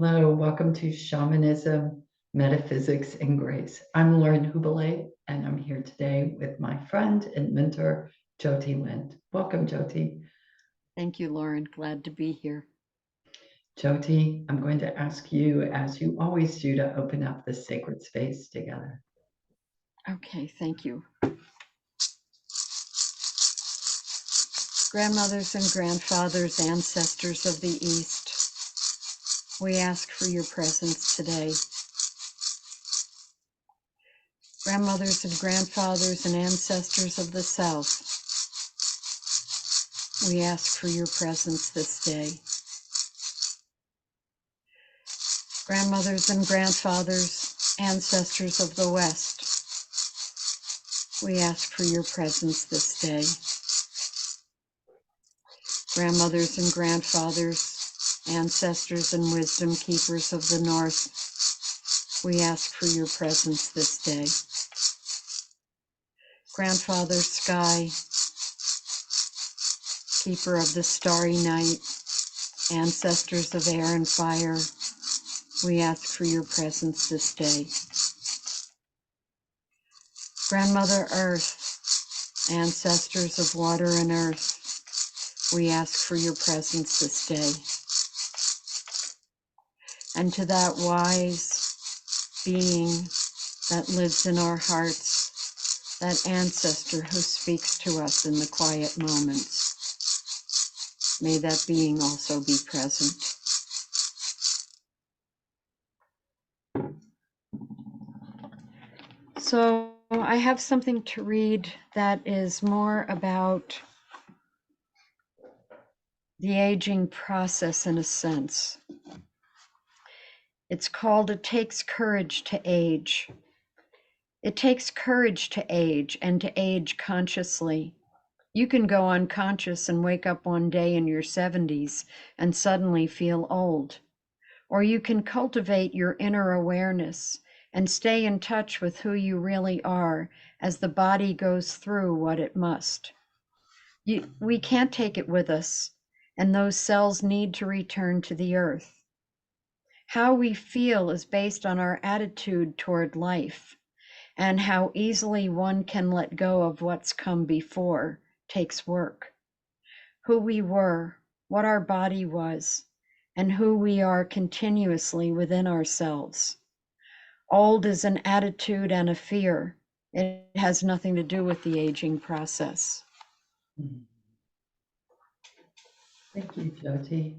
Hello, welcome to Shamanism, Metaphysics, and Grace. I'm Lauren Hubele, and I'm here today with my friend and mentor, Jyoti Wind. Welcome, Jyoti. Thank you, Lauren. Glad to be here. Jyoti, I'm going to ask you, as you always do, to open up the sacred space together. Okay, thank you. Grandmothers and grandfathers, ancestors of the East, we ask for your presence today. Grandmothers and grandfathers and ancestors of the South, we ask for your presence this day. Grandmothers and grandfathers, ancestors of the West, we ask for your presence this day. Grandmothers and grandfathers, ancestors and wisdom keepers of the North, we ask for your presence this day. Grandfather Sky, keeper of the starry night, ancestors of air and fire, we ask for your presence this day. Grandmother Earth, ancestors of water and earth, we ask for your presence this day. And to that wise being that lives in our hearts, that ancestor who speaks to us in the quiet moments, may that being also be present. So I have something to read that is more about the aging process in a sense. It's called It Takes Courage to Age. It takes courage to age and to age consciously. You can go unconscious and wake up one day in your 70s and suddenly feel old. Or you can cultivate your inner awareness and stay in touch with who you really are as the body goes through what it must. We can't take it with us, and those cells need to return to the earth. How we feel is based on our attitude toward life, and how easily one can let go of what's come before takes work. Who we were, what our body was, and who we are continuously within ourselves. Old is an attitude and a fear. It has nothing to do with the aging process. Thank you, Jyoti.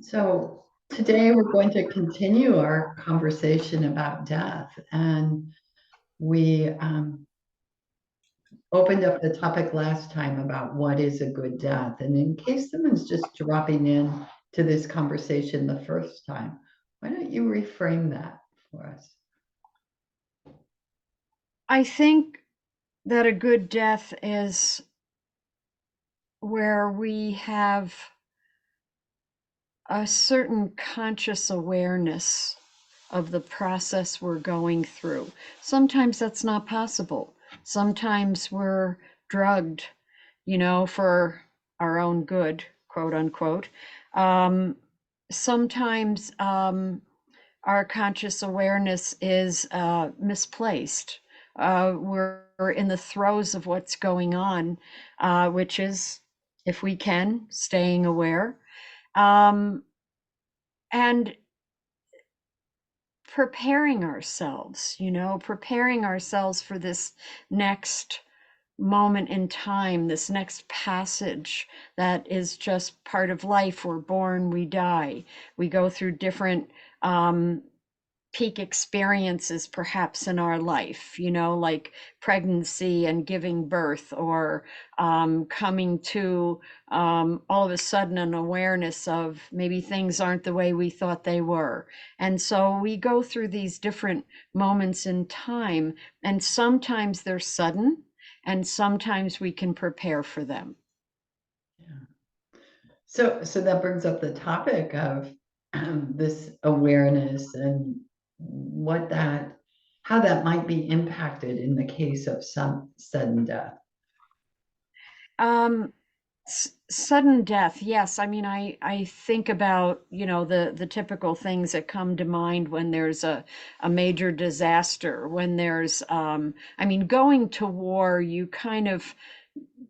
So today we're going to continue our conversation about death, and we opened up the topic last time about what is a good death. And in case someone's just dropping in to this conversation the first time, why don't you reframe that for us? I think that a good death is where we have a certain conscious awareness of the process we're going through. Sometimes that's not possible. Sometimes we're drugged, for our own good, quote unquote. Sometimes our conscious awareness is misplaced. We're in the throes of what's going on, which is, if we can, staying aware. And preparing ourselves, preparing ourselves for this next moment in time, this next passage that is just part of life. We're born, we die. We go through different peak experiences perhaps in our life, like pregnancy and giving birth, or coming to all of a sudden an awareness of maybe things aren't the way we thought they were. And so we go through these different moments in time, and sometimes they're sudden, and sometimes we can prepare for them. Yeah. So that brings up the topic of this awareness and how that might be impacted in the case of some sudden death. Sudden death, yes. I mean, I think about, the typical things that come to mind when there's a major disaster, when there's, I mean, going to war, you kind of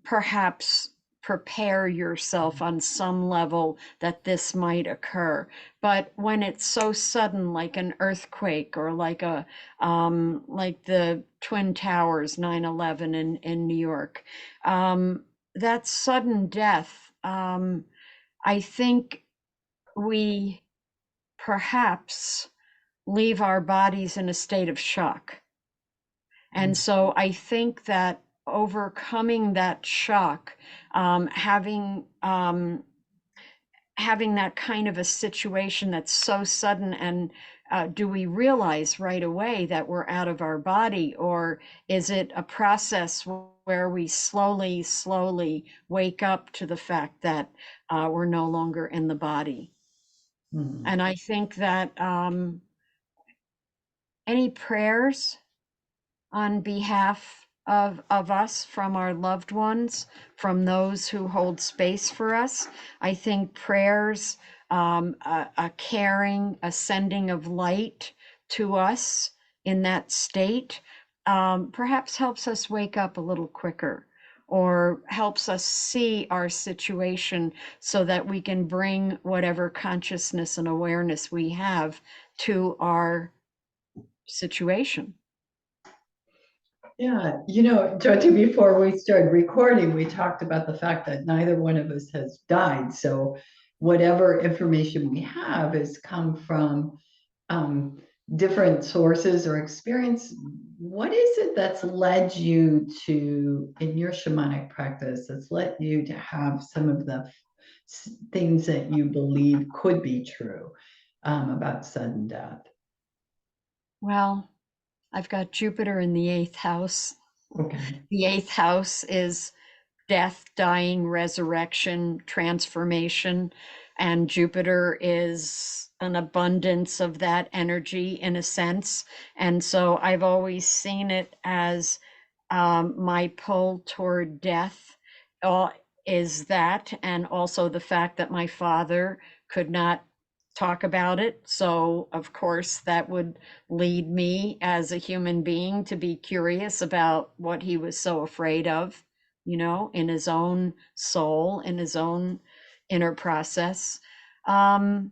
perhaps prepare yourself on some level that this might occur. But when it's so sudden, like an earthquake or like the Twin Towers, 9/11 in New York, that sudden death, I think we perhaps leave our bodies in a state of shock. And so I think that overcoming that shock, having that kind of a situation that's so sudden, and do we realize right away that we're out of our body, or is it a process where we slowly wake up to the fact that we're no longer in the body? Mhm. And I think that any prayers on behalf of us, from our loved ones, from those who hold space for us. I think prayers, a caring, a sending of light to us in that state, perhaps helps us wake up a little quicker, or helps us see our situation so that we can bring whatever consciousness and awareness we have to our situation. Yeah, Jyoti, before we started recording, we talked about the fact that neither one of us has died. So whatever information we have has come from um, different sources or experience. What is it that's led you to, in your shamanic practice, that's led you to have some of the things that you believe could be true about sudden death? Well, I've got Jupiter in the eighth house. Okay. The eighth house is death, dying, resurrection, transformation. And Jupiter is an abundance of that energy in a sense. And so I've always seen it as my pull toward death uh, is that, and also the fact that my father could not talk about it. So, of course, that would lead me as a human being to be curious about what he was so afraid of, in his own soul, in his own inner process. Um,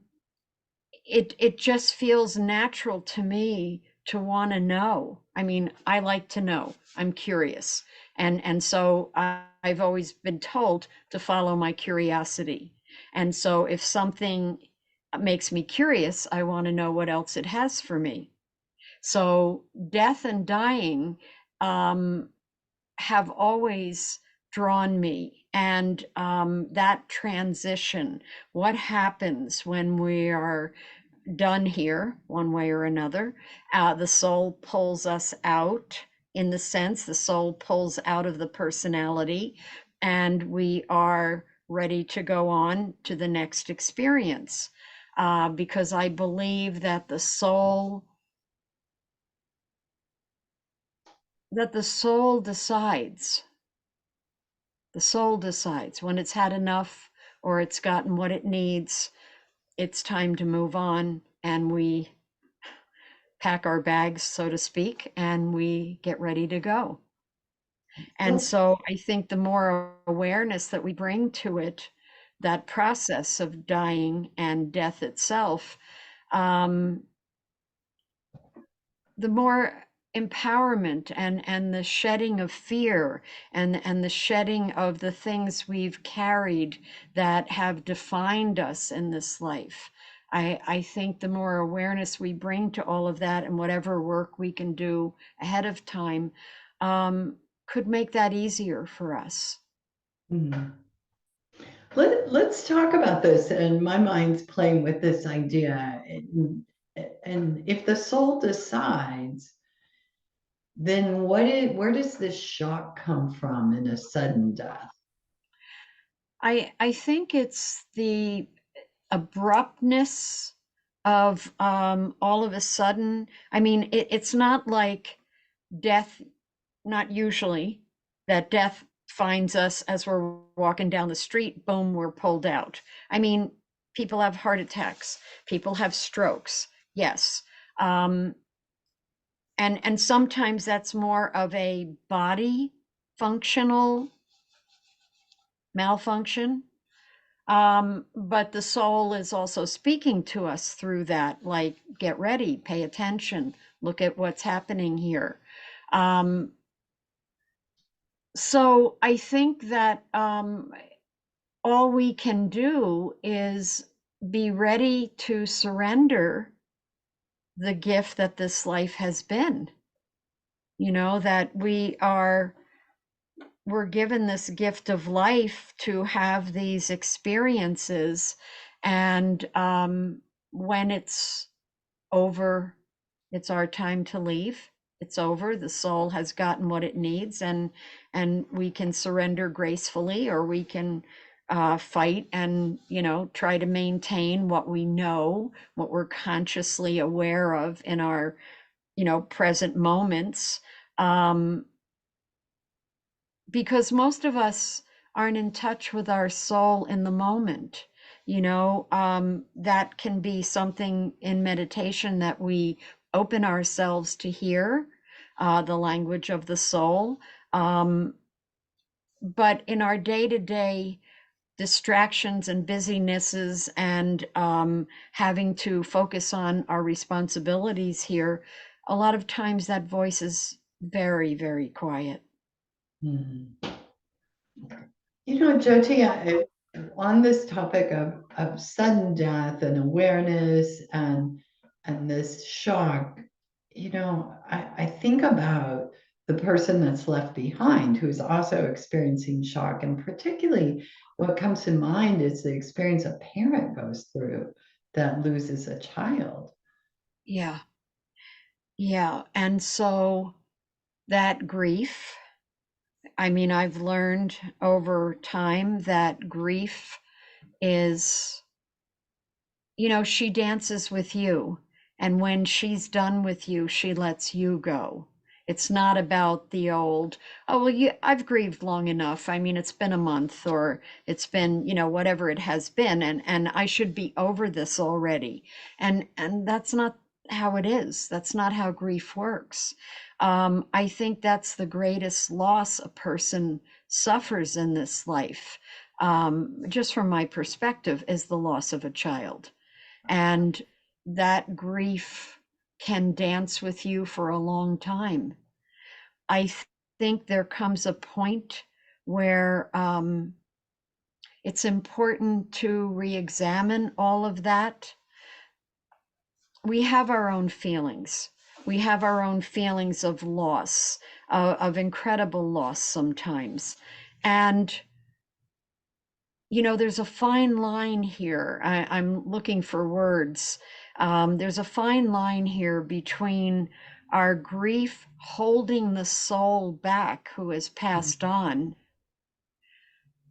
it just feels natural to me to want to know. I mean, I like to know. I'm curious. And so I've always been told to follow my curiosity. And so if something makes me curious, I want to know what else it has for me. So death and dying um, have always drawn me. And that transition, what happens when we are done here, one way or another. The soul pulls us out, in the sense, the soul pulls out of the personality, and we are ready to go on to the next experience. Because I believe that the soul decides. The soul decides when it's had enough, or it's gotten what it needs. It's time to move on, and we pack our bags, so to speak, and we get ready to go. And Well, so I think the more awareness that we bring to it, that process of dying and death itself, um, the more empowerment and the shedding of fear, and the shedding of the things we've carried that have defined us in this life. I think the more awareness we bring to all of that, and whatever work we can do ahead of time, could make that easier for us. mhm. Let's talk about this. And my mind's playing with this idea. And if the soul decides, then where does this shock come from in a sudden death? I think it's the abruptness of all of a sudden. I mean, it's not like death, not usually, that death finds us as we're walking down the street, boom, we're pulled out. I mean, people have heart attacks, people have strokes, yes. And sometimes that's more of a body functional malfunction. But the soul is also speaking to us through that, like, get ready, pay attention, look at what's happening here. Um, so I think that all we can do is be ready to surrender the gift that this life has been. You know, that we're given this gift of life to have these experiences, and when it's over, it's our time to leave. It's over. The soul has gotten what it needs, and we can surrender gracefully, or we can fight and, you know, try to maintain what we know, what we're consciously aware of in our, you know, present moments. Because most of us aren't in touch with our soul in the moment. You know, that can be something in meditation that we open ourselves to hear, the language of the soul. But in our day-to-day distractions and busynesses, and having to focus on our responsibilities here, a lot of times that voice is very, very quiet. Mhm. You know, Jyoti, on this topic of sudden death and awareness and this shock, you know, I think about the person that's left behind who's also experiencing shock. And particularly what comes to mind is the experience a parent goes through that loses a child. Yeah. Yeah. And so that grief, I mean, I've learned over time that grief is, you know, she dances with you. And when she's done with you, she lets you go. It's not about the old, oh, well, I've grieved long enough. I mean, it's been a month, or it's been, you know, whatever it has been, and I should be over this already. And that's not how it is. That's not how grief works. I think that's the greatest loss a person suffers in this life, just from my perspective, is the loss of a child. And that grief can dance with you for a long time. I think there comes a point where it's important to re-examine all of that. We have our own feelings. We have our own feelings of loss, of incredible loss sometimes. And you know, there's a fine line here. I'm looking for words. There's a fine line here between our grief holding the soul back who has passed on,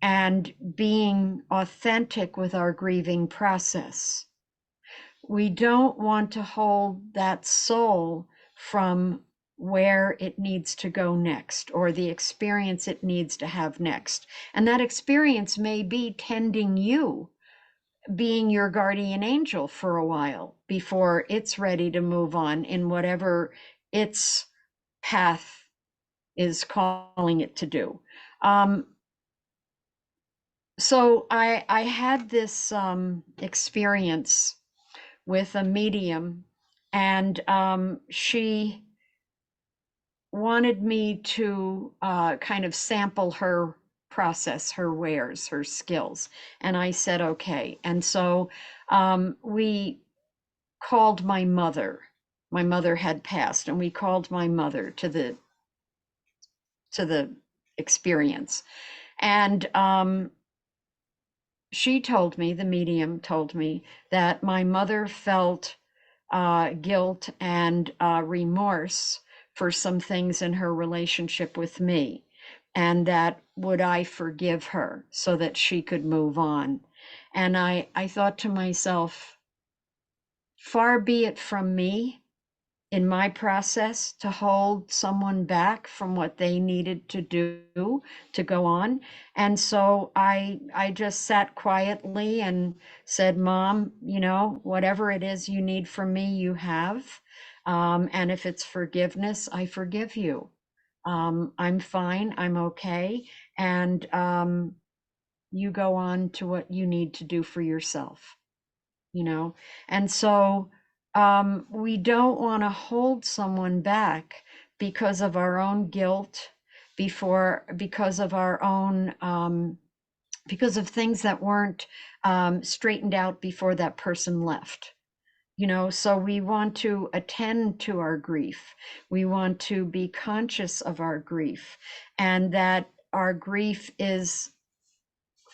and being authentic with our grieving process. We don't want to hold that soul from where it needs to go next, or the experience it needs to have next. And that experience may be tending you, being your guardian angel for a while before it's ready to move on in whatever its path is calling it to do. So I had this experience with a medium, and she wanted me to kind of sample her process, her wares, her skills. And I said, okay. And so we called my mother. My mother had passed, and we called my mother to the experience. And she told me, the medium told me, that my mother felt guilt and remorse for some things in her relationship with me, and that would I forgive her so that she could move on. And I thought to myself, far be it from me in my process to hold someone back from what they needed to do to go on. And so I just sat quietly and said, Mom, you know, whatever it is you need from me, you have. And if it's forgiveness, I forgive you. I'm fine. I'm okay. And you go on to what you need to do for yourself, you know? And so we don't want to hold someone back because of our own guilt, because of our own, because of things that weren't straightened out before that person left. You know, so we want to attend to our grief. We want to be conscious of our grief, and that our grief is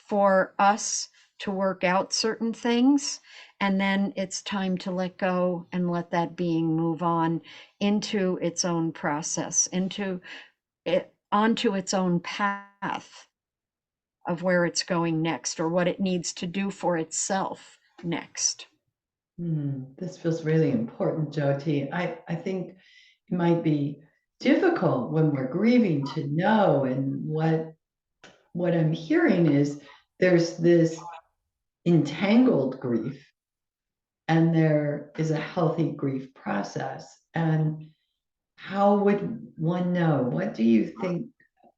for us to work out certain things, and then it's time to let go and let that being move on into its own process, into it, onto its own path of where it's going next or what it needs to do for itself next. This feels really important, Jyoti. I think it might be difficult when we're grieving to know, and what I'm hearing is there's this entangled grief and there is a healthy grief process. And how would one know? What do you think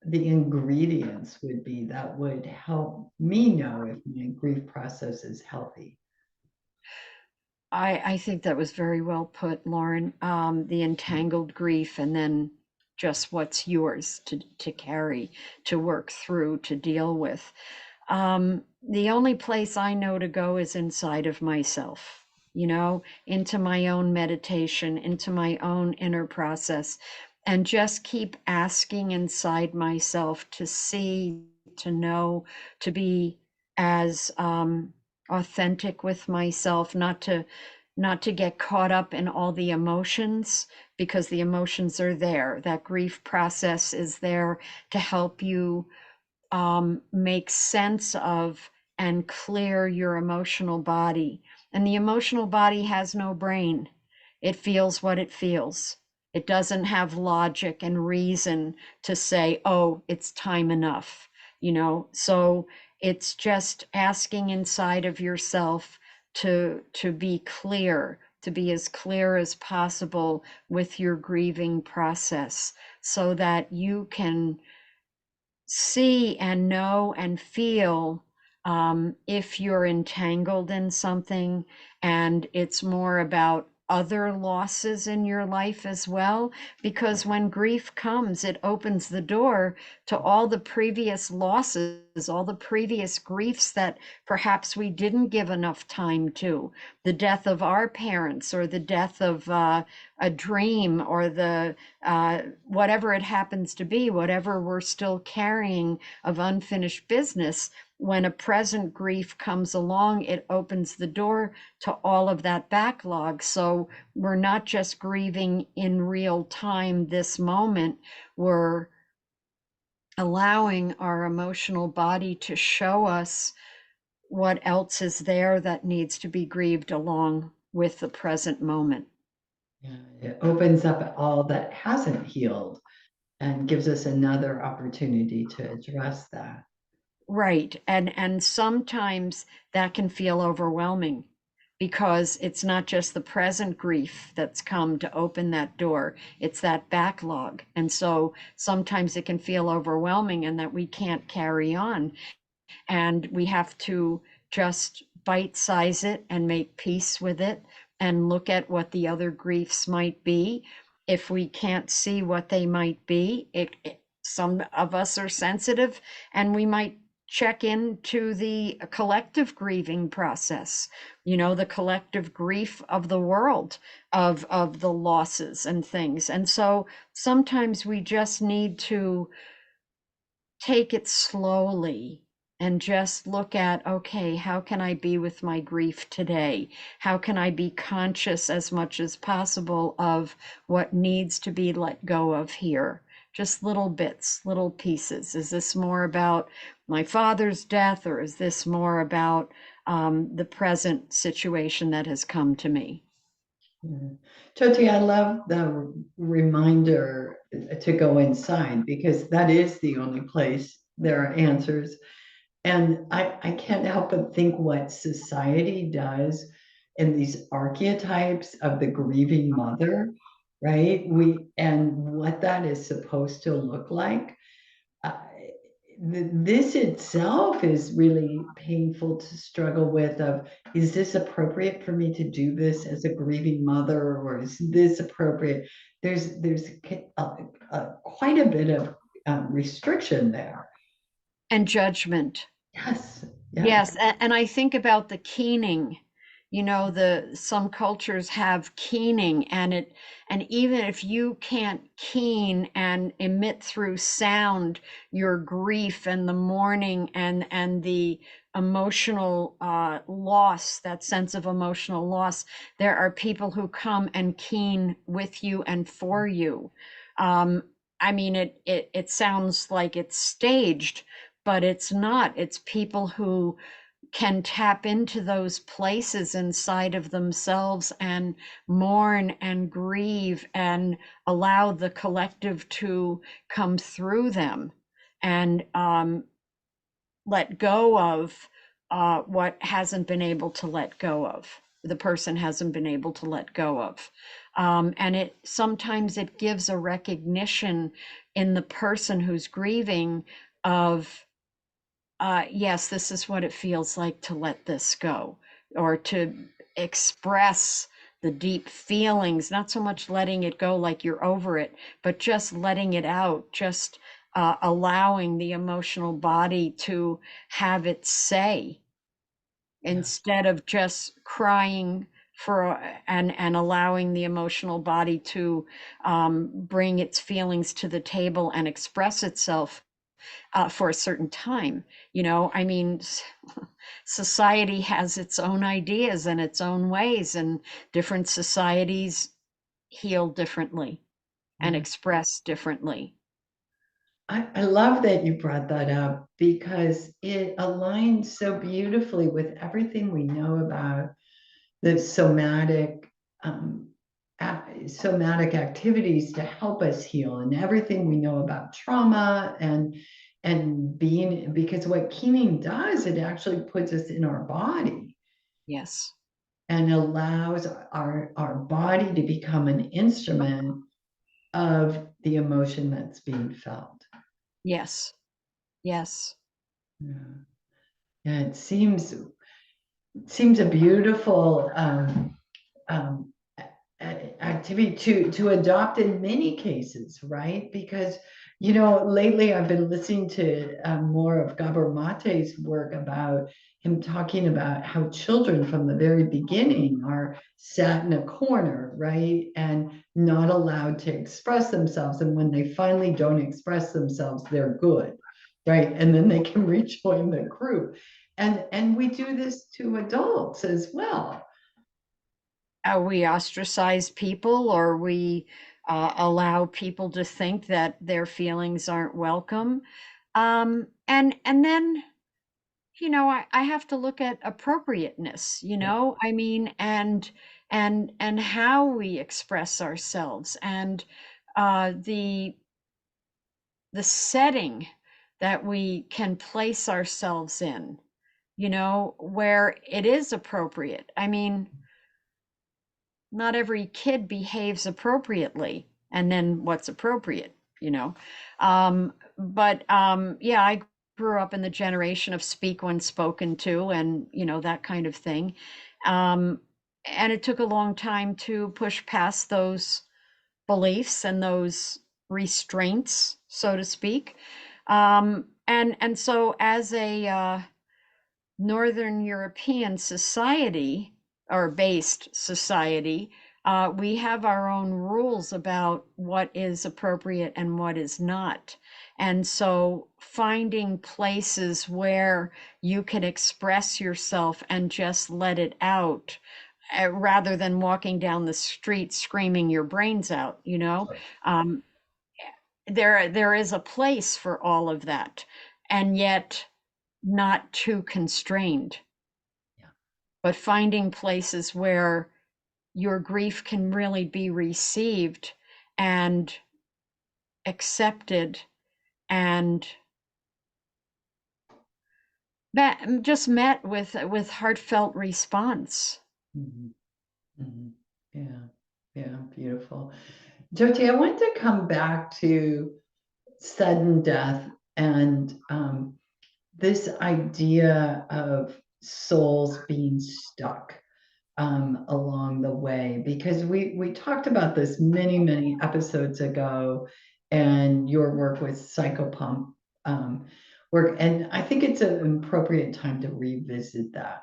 the ingredients would be that would help me know if my grief process is healthy? I think that was very well put, Lauren. The entangled grief, and then just what's yours to carry, to work through, to deal with. The only place I know to go is inside of myself, you know, into my own meditation, into my own inner process, and just keep asking inside myself to see, to know, to be as authentic with myself, not to get caught up in all the emotions, because the emotions are there. That grief process is there to help you make sense of and clear your emotional body. And the emotional body has no brain. It feels what it feels. It doesn't have logic and reason to say, oh, it's time enough, you know? So it's just asking inside of yourself to be clear, to be as clear as possible with your grieving process so that you can see and know and feel if you're entangled in something and it's more about other losses in your life as well. Because when grief comes, it opens the door to all the previous losses, all the previous griefs that perhaps we didn't give enough time to. The death of our parents, or the death of a dream, or the whatever it happens to be, whatever we're still carrying of unfinished business. When a present grief comes along, it opens the door to all of that backlog. So we're not just grieving in real time this moment, we're allowing our emotional body to show us what else is there that needs to be grieved along with the present moment. Yeah, it opens up all that hasn't healed and gives us another opportunity to address that. Right. And sometimes that can feel overwhelming because it's not just the present grief that's come to open that door, it's that backlog. And so sometimes it can feel overwhelming and that we can't carry on. And we have to just bite size it and make peace with it and look at what the other griefs might be. If we can't see what they might be, some of us are sensitive and we might check into the collective grieving process, you know, the collective grief of the world, of the losses and things. And so sometimes we just need to take it slowly and just look at, okay, how can I be with my grief today? How can I be conscious as much as possible of what needs to be let go of here? Just little bits, little pieces. Is this more about my father's death, or is this more about the present situation that has come to me? Yeah. Jyoti, I love the reminder to go inside because that is the only place there are answers. And I can't help but think what society does in these archetypes of the grieving mother, right? And what that is supposed to look like. uh, this itself is really painful to struggle with of, is this appropriate for me to do this as a grieving mother, or is this appropriate? There's quite a bit of restriction there. And judgment. Yes, yes. Yes, and I think about the keening. You know, the some cultures have keening, and even if you can't keen and emit through sound your grief and the mourning and the emotional loss, that sense of emotional loss, there are people who come and keen with you and for you. Um, I mean, it sounds like it's staged, but it's not. It's people who can tap into those places inside of themselves and mourn and grieve and allow the collective to come through them and let go of what hasn't been able to let go of. The person hasn't been able to let go of. And it sometimes it gives a recognition in the person who's grieving of yes, this is what it feels like to let this go, or to express the deep feelings, not so much letting it go like you're over it, but just letting it out, just allowing the emotional body to have its say Yeah. instead of just crying for and allowing the emotional body to bring its feelings to the table and express itself for a certain time. You know, I mean, society has its own ideas and its own ways, and different societies heal differently and Yeah. express differently. I love that you brought that up because it aligns so beautifully with everything we know about the um, somatic activities to help us heal, and everything we know about trauma and being, because what keening does, it actually puts us in our body Yes, and allows our body to become an instrument of the emotion that's being felt. yes, yes, Yeah, yeah, it seems a beautiful um, activity to adopt in many cases, right? Because lately I've been listening to more of Gabor Mate's work about him talking about how children from the very beginning are sat in a corner, right, and not allowed to express themselves, and when they finally don't express themselves, they're good, right, and then they can rejoin the group. And we do this to adults as well. we ostracize people, or we allow people to think that their feelings aren't welcome. And then, you know, I have to look at appropriateness, you Yeah. know, I mean, and how we express ourselves, and the setting that we can place ourselves in, you know, where it is appropriate. I mean, not every kid behaves appropriately, and then what's appropriate, you know. But yeah, I grew up in the generation of speak when spoken to, and you know, that kind of thing. um, and it took a long time to push past those beliefs and those restraints, so to speak. And so as a Northern European society, or based society, we have our own rules about what is appropriate and what is not. And so finding places where you can express yourself and just let it out, rather than walking down the street screaming your brains out, you know, um, there is a place for all of that, and yet not too constrained, Yeah. but finding places where your grief can really be received and accepted and just met with heartfelt response. Mhm, mhm. Yeah, yeah, beautiful. Jyoti, I want to come back to sudden death and this idea of souls being stuck along the way, because we talked about this many episodes ago, and your work with psychopomp um, work, and I think it's an appropriate time to revisit that.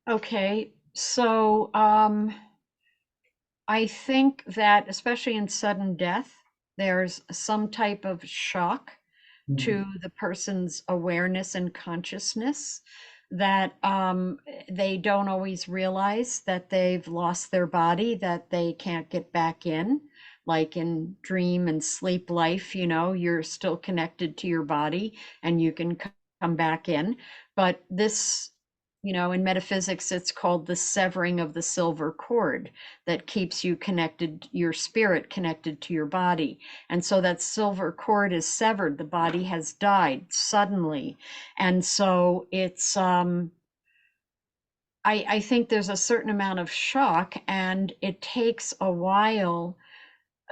Okay, so I think that especially in sudden death, there's some type of shock to Mhm. the person's awareness and consciousness that they don't always realize that they've lost their body, that they can't get back in. Like in dream and sleep life, you're still connected to your body and you can come back in. But this, in metaphysics, it's called the severing of the silver cord that keeps you connected, your spirit connected to your body. And so that silver cord is severed. The body has died suddenly. And so it's, I think there's a certain amount of shock, and it takes a while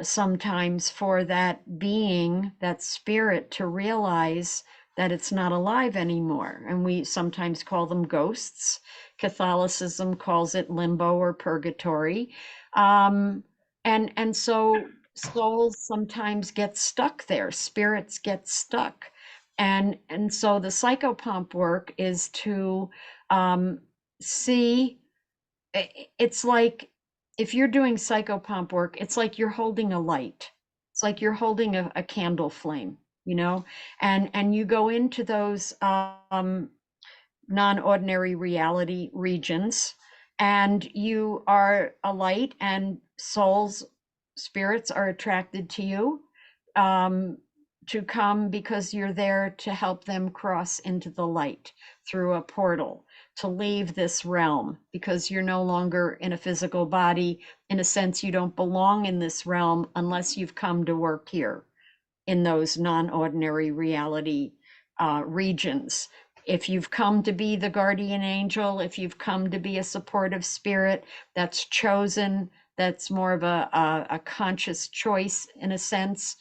sometimes for that being, that spirit, to realize that it's not alive anymore. And we sometimes call them ghosts. Catholicism calls it limbo or purgatory. Um, and so souls sometimes get stuck there, spirits get stuck. And so the psychopomp work is to see, it's like if you're doing psychopomp work, it's like you're holding a light. It's like you're holding a candle flame, and you go into those non-ordinary reality regions, and you are a light, and souls, spirits are attracted to you, um, to come because you're there to help them cross into the light through a portal, to leave this realm because you're no longer in a physical body. In a sense, you don't belong in this realm unless you've come to work here in those non-ordinary reality regions. If you've come to be the guardian angel, if you've come to be a supportive spirit that's chosen, that's more of a conscious choice in a sense.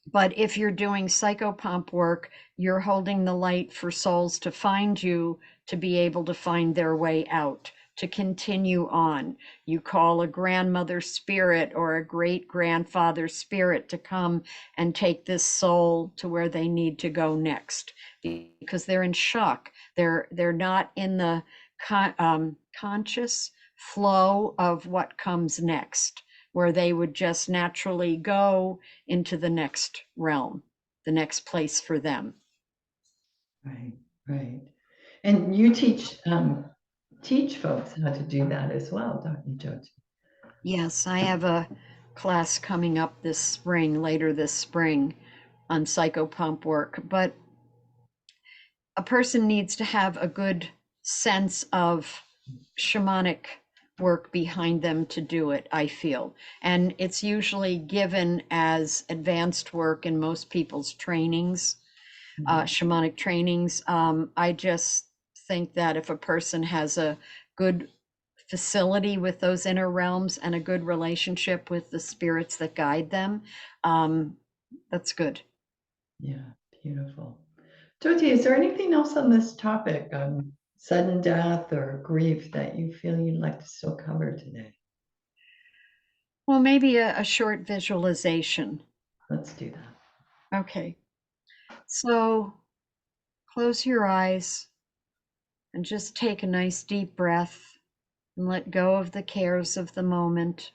But if you're doing psychopomp work, you're holding the light for souls to find you, to be able to find their way out, to continue on. You call a grandmother spirit or a great grandfather spirit to come and take this soul to where they need to go next, because they're in shock. They're not in the conscious flow of what comes next, where they would just naturally go into the next realm, the next place for them. Right, right. And you teach folks how to do that as well, don't you, Jyoti? Yes, I have a class coming up this spring, later this spring, on psychopomp work, but a person needs to have a good sense of shamanic work behind them to do it, I feel. And it's usually given as advanced work in most people's trainings, Mhm. shamanic trainings. I just think that if a person has a good facility with those inner realms and a good relationship with the spirits that guide them, that's good. Yeah, beautiful. Jyoti, is there anything else on this topic, on sudden death or grief, that you feel you'd like to still cover today? Well, maybe a short visualization. Let's do that. Okay, so close your eyes and just take a nice deep breath and let go of the cares of the moment,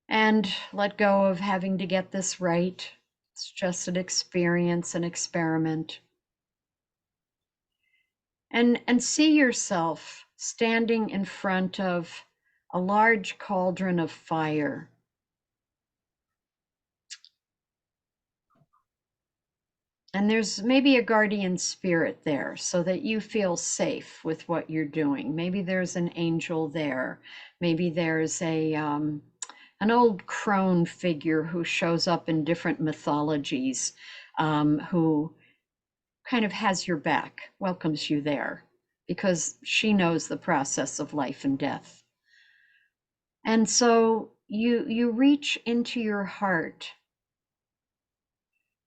and let go of having to get this right. It's just an experience, an experiment. And see yourself standing in front of a large cauldron of fire. And there's maybe a guardian spirit there so that you feel safe with what you're doing. Maybe there's an angel there. Maybe there's an old crone figure who shows up in different mythologies, who kind of has your back, welcomes you there, because she knows the process of life and death. And so you reach into your heart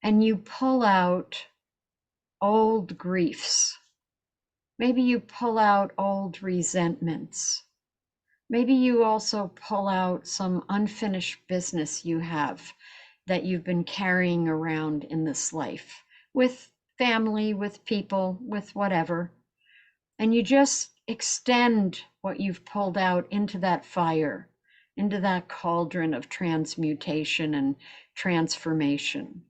and you pull out old griefs. Maybe you pull out old resentments. Maybe you also pull out some unfinished business you have that you've been carrying around in this life with family, with people, with whatever. And you just extend what you've pulled out into that fire, into that cauldron of transmutation and transformation.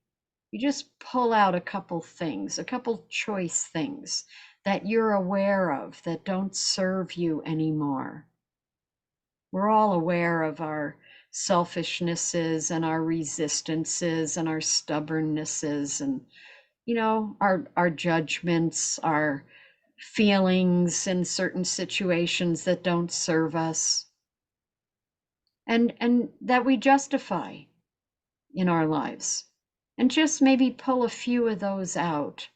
You just pull out a couple things, a couple choice things that you're aware of that don't serve you anymore. We're all aware of our selfishnesses and our resistances and our stubbornnesses and, our judgments, our feelings in certain situations that don't serve us and that we justify in our lives. And just maybe pull a few of those out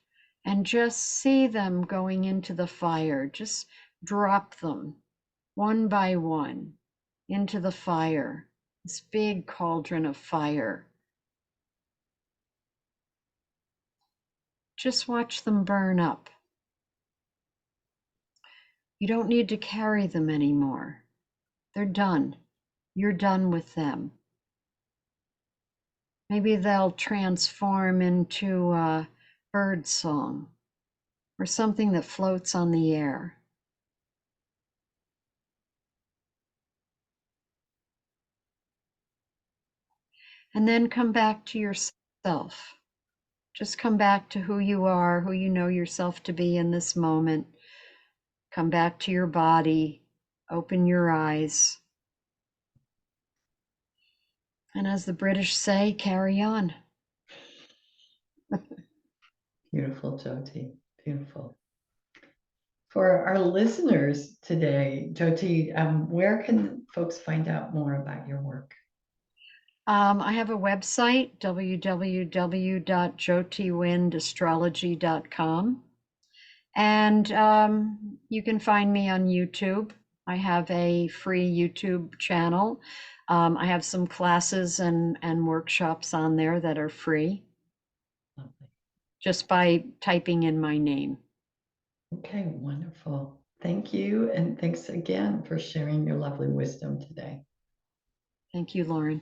and just see them going into the fire. Just drop them one by one into the fire, this big cauldron of fire. Just watch them burn up. You don't need to carry them anymore. They're done. You're done with them. Maybe they'll transform into a bird song or something that floats on the air. And then come back to yourself. Just come back to who you are, who you know yourself to be in this moment. Come back to your body. Open your eyes. And as the British say, carry on. Beautiful, Jyoti. Beautiful. For our listeners today, Jyoti, where can folks find out more about your work? I have a website, www.jyotiwindastrology.com. And you can find me on YouTube. I have a free YouTube channel. I have some classes and workshops on there that are free. Lovely. Just by typing in my name. Okay, wonderful. Thank you. And thanks again for sharing your lovely wisdom today. Thank you, Lauren.